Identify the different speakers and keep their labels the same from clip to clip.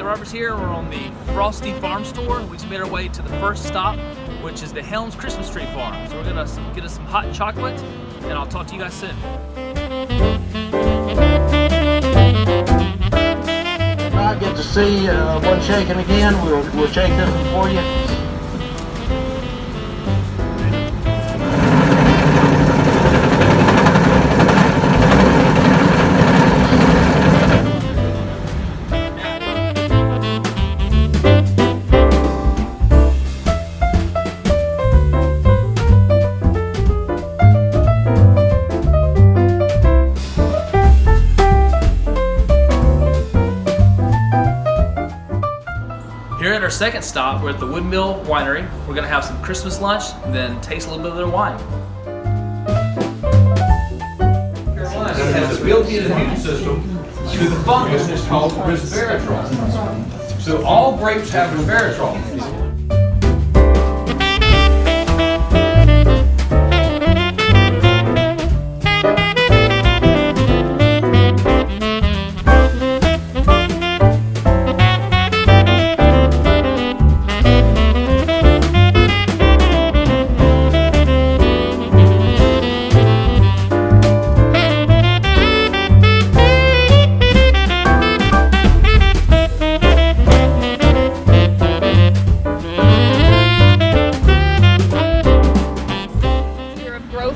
Speaker 1: Roberts here. We're on the Frosty farm store. We just made our way to the first stop, which is the Helms Christmas tree farm. So we're gonna get us some hot chocolate, and I'll talk to you guys soon.
Speaker 2: I get to see one shaking again. We'll shake this one for you.
Speaker 1: Here at our second stop, we're at the Windmill Winery. We're gonna have some Christmas lunch and then taste a little bit of their wine.
Speaker 3: Carolina has a built-in immune system to the fungus called resveratrol. So all grapes have resveratrol.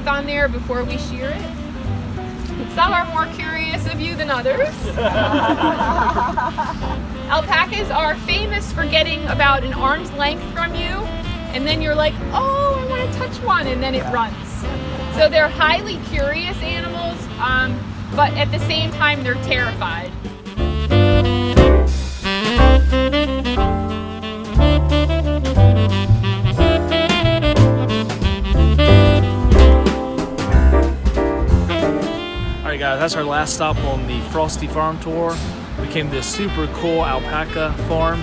Speaker 4: On there before we shear it. Some are more curious of you than others. Alpacas are famous for getting about an arm's length from you, and then you're like, oh, I want to touch one, and then it runs. So they're highly curious animals, but at the same time they're terrified.
Speaker 1: Alright guys, that's our last stop on the Frosty farm tour. We came to this super cool alpaca farm.